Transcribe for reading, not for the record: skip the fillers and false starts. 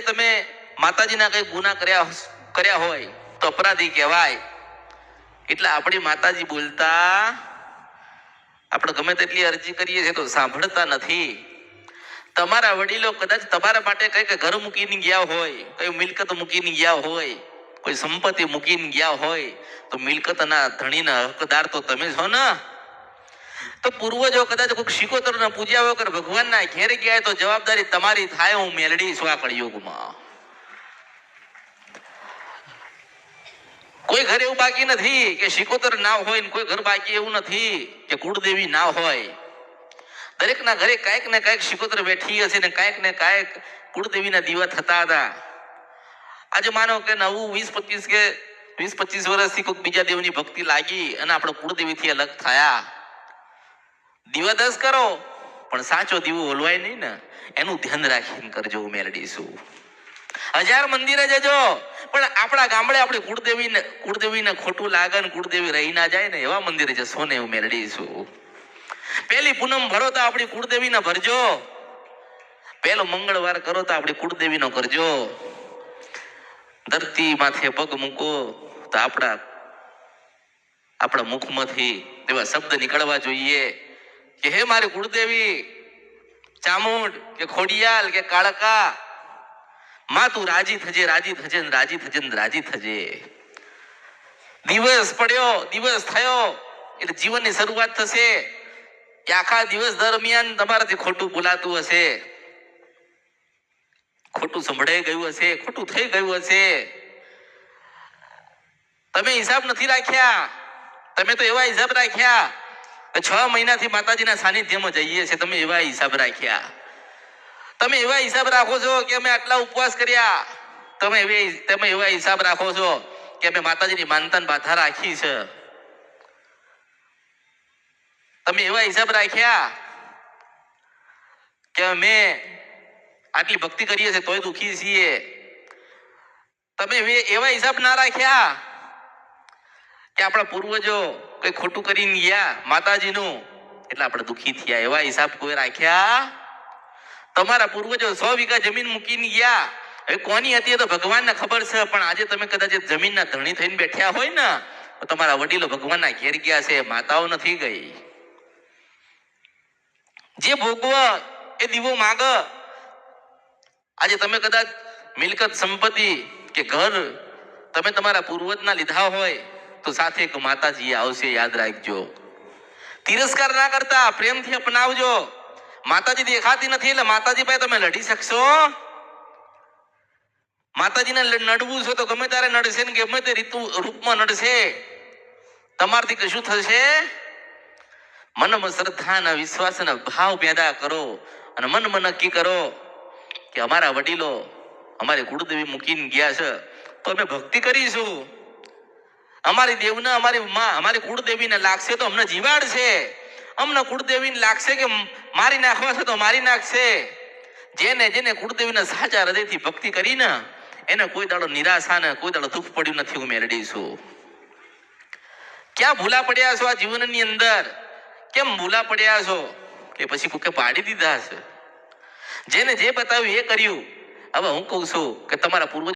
તમે માતાજીના કઈ ગુના કર્યા હોય તો અપરાધી કહેવાય. એટલે આપણી માતાજી બોલતા આપણે ગમે તેટલી અરજી કરીએ છીએ તો સાંભળતા નથી. તમારા વડીલો કદાચ તમારા માટે કઈક ઘર મૂકીને ગયા હોય, કઈ મિલકત મૂકીને ગયા હોય, કોઈ સંપત્તિ મૂકીને ગયા હોય, તો મિલકતના ધણીના હકદાર તો તમે છો ને. તો પૂર્વજો કદાચ કોઈ શિકોતર ના પૂજ્યા વગર ભગવાનના ઘેર ગયા તો જવાબદારી તમારી થાય. હું મેલડી છું આ કળિયુગમાં. કોઈ ઘર એવું બાકી નથી કે શિકોતર ના હોય, કોઈ ઘર બાકી એવું નથી કે કુળદેવી ના હોય. દરેકના ઘરે કાંઈક ને કાંઈક શિકોતર બેઠી હશે ને કાંઈક કુળદેવીના દીવા થતા હતા. આજે માનો કે નવું 20-25 વર્ષથી કોઈ બીજા દેવની ભક્તિ લાગી અને આપણે કુળદેવીથી અલગ થયા. દીવા 10 કરો પણ સાચો દીવો ઓલવાય નહીં ને, એનું ધ્યાન રાખીને કરજો. મેલડીશું 1000 મંદિરે જજો પણ આપણા ગામડે આપણી કુળદેવીને ખોટું લાગે ને કુળદેવી રહી ના જાય ને એવા મંદિરે જશો ને. એવું મેલડીશું. પહેલી પૂનમ ભરો તો આપણી કુળદેવીને ભરજો. પહેલો મંગળવાર કરો તો આપણી કુળદેવીનો કરજો. ધરતી માથે પગ મૂકો તો આપણા મુખમાંથી એવા શબ્દ નીકળવા જોઈએ કે હે મારી કુળદેવી ચામુંડ કે ખોડિયાલ કે કાળકા, માં તું રાજી થજે, રાજી થજે ને રાજી થજે ને રાજી થજે. દિવસ પડ્યો, દિવસ થયો એટલે જીવનની શરૂઆત થશે. કે આખા દિવસ દરમિયાન તમારાથી ખોટું બોલાતું હશે, ખોટું સંભળાઈ ગયું હશે, ખોટું થઈ ગયું હશે. તમે હિસાબ નથી રાખ્યા. તમે તો એવા હિસાબ રાખ્યા 6 મહિનાથી માતાજીના સાનિધ્યમાં જઈએ છે. તમે એવા હિસાબ રાખ્યા. તમે એવા હિસાબ રાખો છો કે અમે આટલા ઉપવાસ કર્યા. તમે એવા હિસાબ રાખો છો કે અમે માતાજીની માનતાને બાધા રાખી છે. તમે એવા હિસાબ રાખ્યા કે અમે આટલી ભક્તિ કરીએ છીએ તોય દુખી છીએ. તમે એવા હિસાબ ના રાખ્યા કે આપણા પૂર્વજો કઈ ખોટું કરીને ગયા માતાજીનું એટલે આપણે દુખી થયા. એવા હિસાબ કોઈ રાખ્યા? તમારા પૂર્વજો 100 વીઘા જમીન મૂકીને ગયા. હવે કોની હતી તો ભગવાનને ખબર છે, પણ આજે તમે કદાચ જમીનના ધણી થઈને બેઠ્યા હોય ને તો તમારા વડીલો ભગવાનના ઘેર ગયા છે, માતાઓ નથી ગઈ. જે ભોગવ એ દીવો માગ. આજે તમે કદાચ મિલકત સંપત્તિ કે ઘર તમે તમારા પૂર્વજના લીધા હોય તો સાથે એક માતાજી આવશે, યાદ રાખજો. તિરસ્કાર ના કરતા, પ્રેમથી અપનાવજો. માતાજી દેખાતી નથી એટલે માતાજી પાસે તમે લડી શકશો? માતાજીને નડવું છે તો ગમે ત્યારે નડશે ને ગમે તે રૂપમાં નડશે. તમારથી કશું થશે? મનમાં શ્રદ્ધા અને વિશ્વાસના ભાવ પેદા કરો અને મનમાં નક્કી કરો કે અમારા વડીલો અમારી કુળદેવી મૂકીને ગયા છે તો અમે ભક્તિ કરીશું. અમારી દેવને, અમારી માં, અમારી કુળદેવીને લાગશે તો અમને જીવાડશે. અમને કુળદેવીને લાગશે કે મારી નાખવા છે તો મારી નાખશે. જેને કુળદેવીના સાચા હૃદયથી ભક્તિ કરીને એને કોઈ દાડો નિરાશા ને કોઈ દાડો દુઃખ પડ્યું નથી. હું મેળવીશું. ક્યાં ભૂલા પડ્યા છો આ જીવનની અંદર? કેમ ભૂલા પડ્યા છો કે પછી કોકે પાડી દીધા છે? જેને જે બતાવ્યું એ કર્યું. હવે હું કહું છું કે તમારા પૂર્વજ